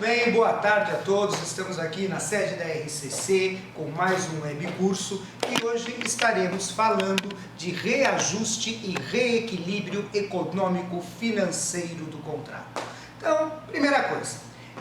bem, boa tarde a todos. Estamos aqui na sede da RCC com mais um webcurso e hoje estaremos falando de reajuste e reequilíbrio econômico-financeiro do contrato. Então, primeira coisa,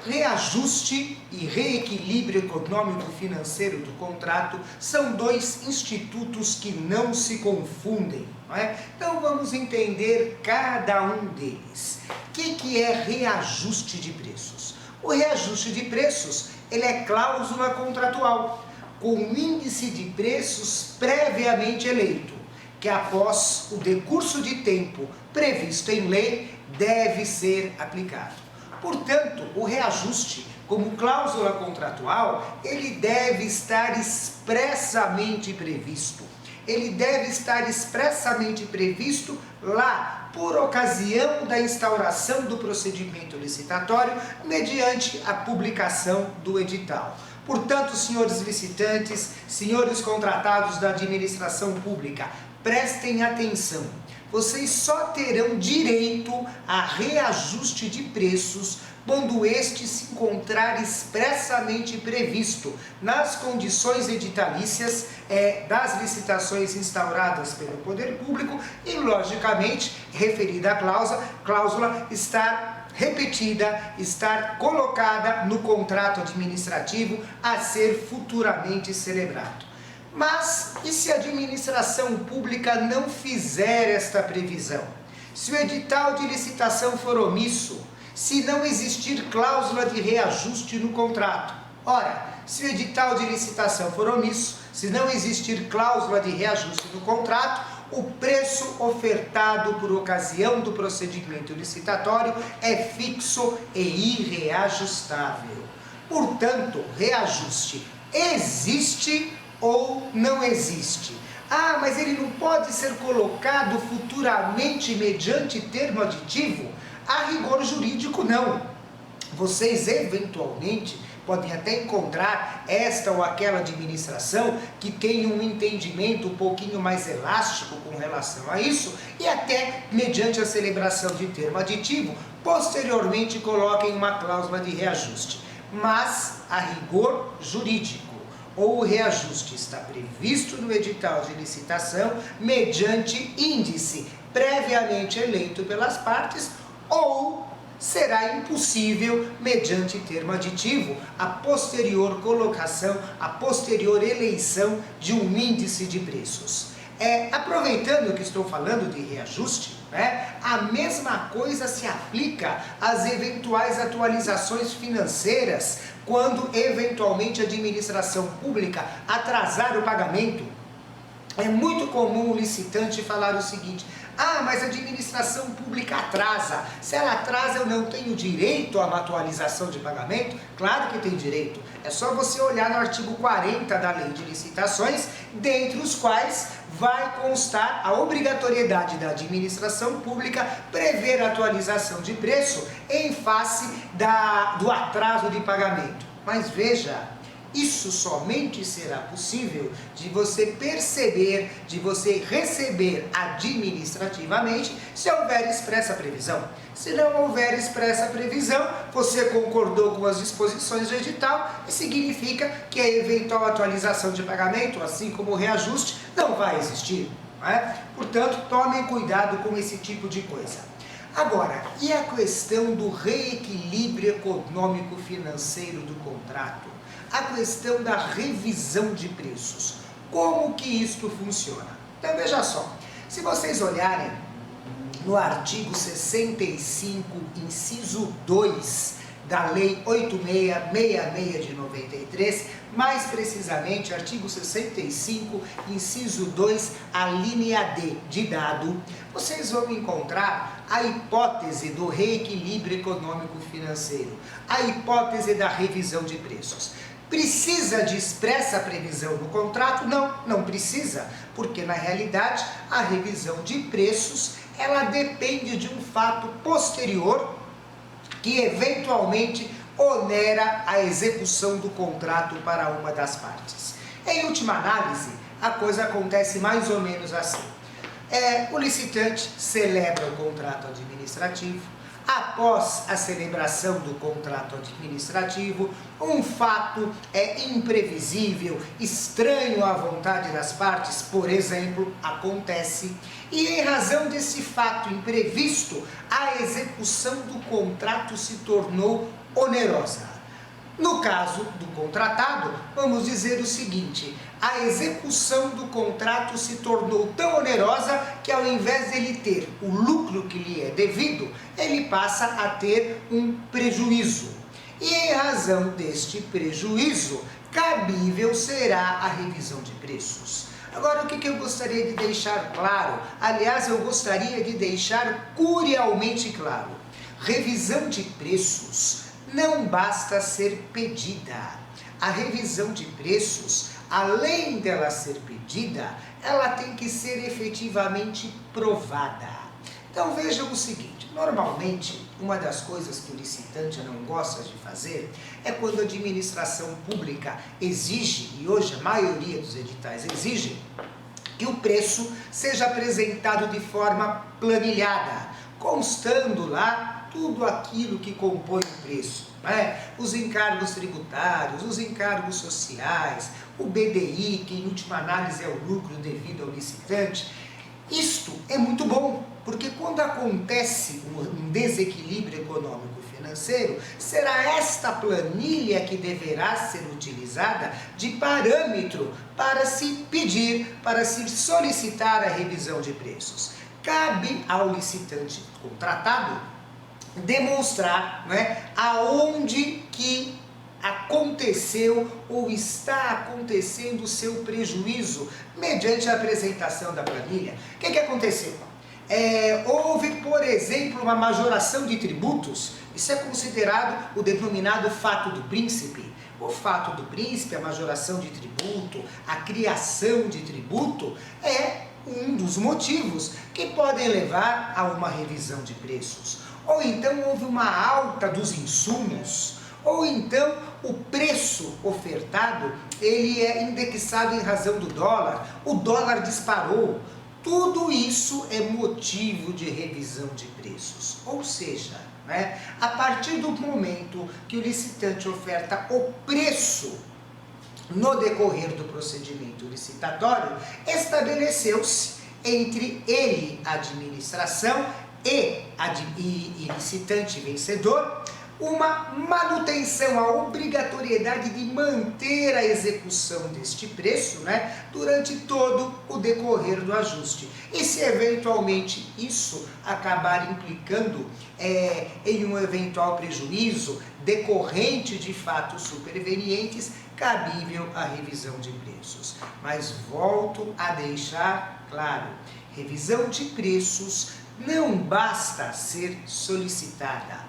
reajuste e reequilíbrio econômico-financeiro do contrato são dois institutos que não se confundem, não é? Então vamos entender cada um deles. O que é reajuste de preços? O reajuste de preços, ele é cláusula contratual, com índice de preços previamente eleito, que após o decurso de tempo previsto em lei, deve ser aplicado. Portanto, o reajuste, como cláusula contratual, ele deve estar expressamente previsto. Ele deve estar expressamente previsto lá, por ocasião da instauração do procedimento licitatório, mediante a publicação do edital. Portanto, senhores licitantes, senhores contratados da administração pública, prestem atenção. Vocês só terão direito a reajuste de preços quando este se encontrar expressamente previsto nas condições editalícias das licitações instauradas pelo poder público e, logicamente, referida à cláusula estar repetida, estar colocada no contrato administrativo a ser futuramente celebrado. Mas, e se a administração pública não fizer esta previsão? Se o edital de licitação for omisso, se não existir cláusula de reajuste no contrato? Ora, se o edital de licitação for omisso, se não existir cláusula de reajuste no contrato, o preço ofertado por ocasião do procedimento licitatório é fixo e irreajustável. Portanto, reajuste existe ou não existe? Ah, mas ele não pode ser colocado futuramente mediante termo aditivo? A rigor jurídico, não. Vocês, eventualmente, podem até encontrar esta ou aquela administração que tem um entendimento um pouquinho mais elástico com relação a isso e até, mediante a celebração de termo aditivo, posteriormente coloquem uma cláusula de reajuste. Mas, a rigor jurídico, ou o reajuste está previsto no edital de licitação mediante índice previamente eleito pelas partes, ou será impossível, mediante termo aditivo, a posterior colocação, a posterior eleição de um índice de preços. Aproveitando que estou falando de reajuste, a mesma coisa se aplica às eventuais atualizações financeiras, quando eventualmente a administração pública atrasar o pagamento. É muito comum o licitante falar o seguinte: ah, mas a administração pública atrasa. Se ela atrasa, eu não tenho direito a uma atualização de pagamento? Claro que tem direito. É só você olhar no artigo 40 da Lei de Licitações, dentre os quais vai constar a obrigatoriedade da administração pública prever a atualização de preço em face do atraso de pagamento. Mas veja, isso somente será possível de você perceber, de você receber administrativamente, se houver expressa previsão. Se não houver expressa previsão, você concordou com as disposições do edital e significa que a eventual atualização de pagamento, assim como o reajuste, não vai existir. Não é? Portanto, tomem cuidado com esse tipo de coisa. Agora, e a questão do reequilíbrio econômico-financeiro do contrato? A questão da revisão de preços. Como que isto funciona? Então veja só, se vocês olharem no artigo 65, inciso 2 da Lei 8666 de 93, mais precisamente artigo 65, inciso 2, a linha D de dado, vocês vão encontrar a hipótese do reequilíbrio econômico-financeiro, a hipótese da revisão de preços. Precisa de expressa previsão no contrato? Não, não precisa, porque na realidade a revisão de preços ela depende de um fato posterior que eventualmente onera a execução do contrato para uma das partes. Em última análise, a coisa acontece mais ou menos assim. O licitante celebra o contrato administrativo, após a celebração do contrato administrativo, um fato imprevisível, estranho à vontade das partes, por exemplo, acontece, e em razão desse fato imprevisto, a execução do contrato se tornou onerosa. No caso do contratado, vamos dizer o seguinte: a execução do contrato se tornou tão onerosa que, ao invés de ele ter o lucro que lhe é devido, ele passa a ter um prejuízo. E em razão deste prejuízo, cabível será a revisão de preços. Agora, o que eu gostaria de deixar claro? Aliás, eu gostaria de deixar curialmente claro: revisão de preços não basta ser pedida. A revisão de preços, além dela ser pedida, ela tem que ser efetivamente provada. Então vejam o seguinte: normalmente, uma das coisas que o licitante não gosta de fazer é quando a administração pública exige, e hoje a maioria dos editais exige, que o preço seja apresentado de forma planilhada, constando lá tudo aquilo que compõe o preço, os encargos tributários, os encargos sociais, o BDI, que em última análise é o lucro devido ao licitante. Isto é muito bom, porque quando acontece um desequilíbrio econômico-financeiro, será esta planilha que deverá ser utilizada de parâmetro para se pedir, para se solicitar a revisão de preços. Cabe ao licitante contratado demonstrar aonde que aconteceu ou está acontecendo o seu prejuízo mediante a apresentação da planilha. O que aconteceu? Houve, por exemplo, uma majoração de tributos. Isso é considerado o denominado fato do príncipe. O fato do príncipe, a majoração de tributo, a criação de tributo, é um dos motivos que podem levar a uma revisão de preços. Ou então houve uma alta dos insumos, ou então o preço ofertado, ele é indexado em razão do dólar, o dólar disparou. Tudo isso é motivo de revisão de preços. Ou seja, a partir do momento que o licitante oferta o preço no decorrer do procedimento licitatório, estabeleceu-se entre ele, a administração, e licitante vencedor, uma manutenção, a obrigatoriedade de manter a execução deste preço durante todo o decorrer do ajuste. E se eventualmente isso acabar implicando em um eventual prejuízo decorrente de fatos supervenientes, cabível a revisão de preços. Mas volto a deixar claro: revisão de preços não basta ser solicitada,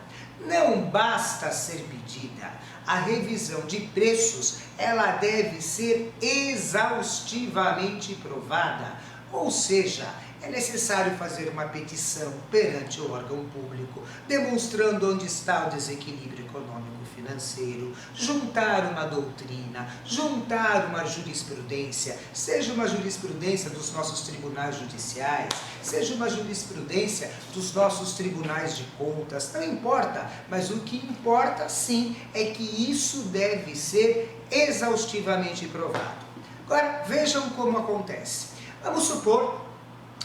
não basta ser pedida. A revisão de preços, ela deve ser exaustivamente provada, ou seja, é necessário fazer uma petição perante o órgão público, demonstrando onde está o desequilíbrio econômico-financeiro, juntar uma doutrina, juntar uma jurisprudência, seja uma jurisprudência dos nossos tribunais judiciais, seja uma jurisprudência dos nossos tribunais de contas, não importa, mas o que importa sim é que isso deve ser exaustivamente provado. Agora, vejam como acontece. Vamos supor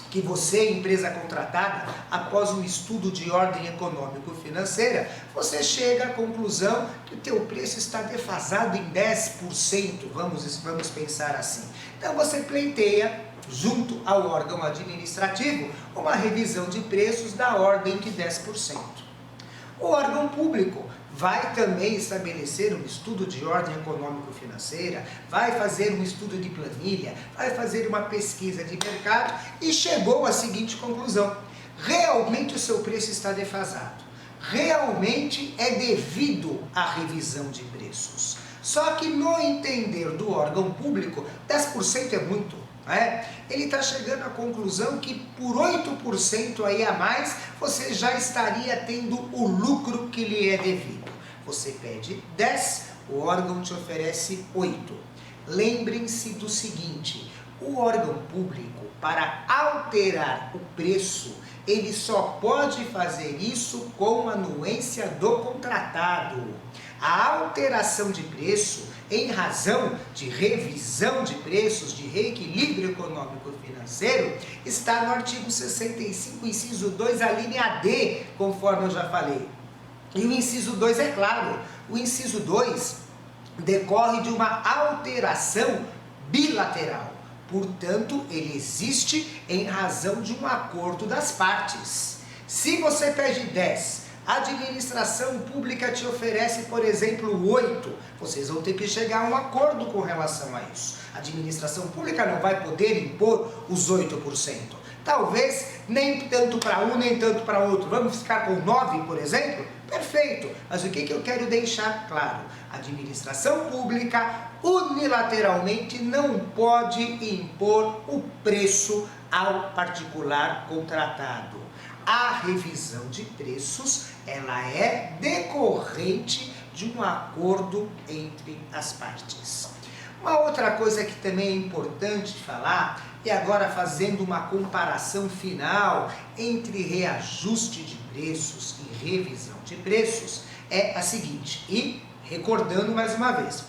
que você, empresa contratada, após um estudo de ordem econômico-financeira, você chega à conclusão que o teu preço está defasado em 10%, vamos pensar assim. Então você pleiteia, junto ao órgão administrativo, uma revisão de preços da ordem de 10%. O órgão público vai também estabelecer um estudo de ordem econômico-financeira, vai fazer um estudo de planilha, vai fazer uma pesquisa de mercado e chegou à seguinte conclusão: realmente o seu preço está defasado, realmente é devido à revisão de preços. Só que no entender do órgão público, 10% é muito. Ele está chegando à conclusão que por 8% aí a mais, você já estaria tendo o lucro que lhe é devido. Você pede 10, o órgão te oferece 8. Lembrem-se do seguinte: o órgão público, para alterar o preço, ele só pode fazer isso com a anuência do contratado. A alteração de preço em razão de revisão de preços, de reequilíbrio econômico-financeiro, está no artigo 65, inciso 2, a linha D, conforme eu já falei. E o inciso 2 é claro, o inciso 2 decorre de uma alteração bilateral. Portanto, ele existe em razão de um acordo das partes. Se você pede 10, a administração pública te oferece, por exemplo, 8, vocês vão ter que chegar a um acordo com relação a isso. A administração pública não vai poder impor os 8%. Talvez nem tanto para um, nem tanto para outro. Vamos ficar com 9, por exemplo? Perfeito. Mas o que eu quero deixar claro? A administração pública unilateralmente não pode impor o preço ao particular contratado. A revisão de preços, ela é decorrente de um acordo entre as partes. Uma outra coisa que também é importante falar, e agora fazendo uma comparação final entre reajuste de preços e revisão de preços, é a seguinte, e recordando mais uma vez,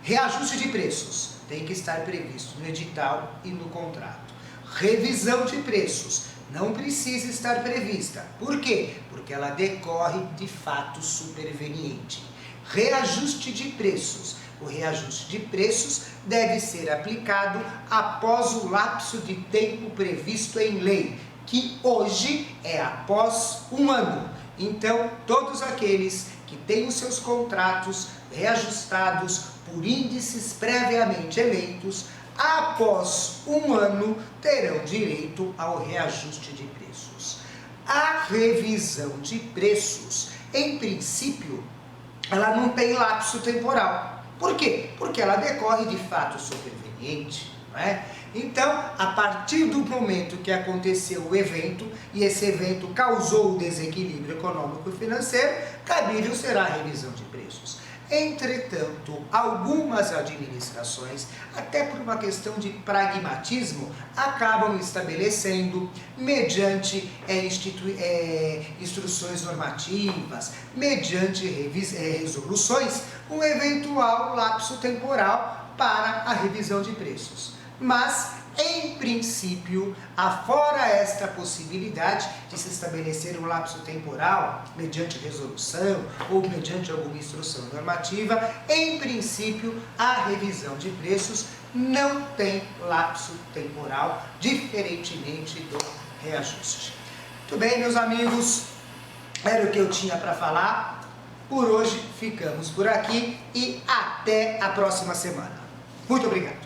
reajuste de preços tem que estar previsto no edital e no contrato. Revisão de preços não precisa estar prevista. Por quê? Porque ela decorre de fato superveniente. Reajuste de preços. O reajuste de preços deve ser aplicado após o lapso de tempo previsto em lei, que hoje é após 1 ano. Então, todos aqueles que têm os seus contratos reajustados por índices previamente eleitos, após 1 ano, terão direito ao reajuste de preços. A revisão de preços, em princípio, ela não tem lapso temporal. Por quê? Porque ela decorre de fato superveniente, não é? Então, a partir do momento que aconteceu o evento, e esse evento causou o desequilíbrio econômico e financeiro, cabível será a revisão de preços. Entretanto, algumas administrações, até por uma questão de pragmatismo, acabam estabelecendo, mediante instruções normativas, mediante resoluções, um eventual lapso temporal para a revisão de preços. Mas, em princípio, afora esta possibilidade de se estabelecer um lapso temporal, mediante resolução ou mediante alguma instrução normativa, em princípio, a revisão de preços não tem lapso temporal, diferentemente do reajuste. Muito bem, meus amigos, era o que eu tinha para falar. Por hoje, ficamos por aqui e até a próxima semana. Muito obrigado.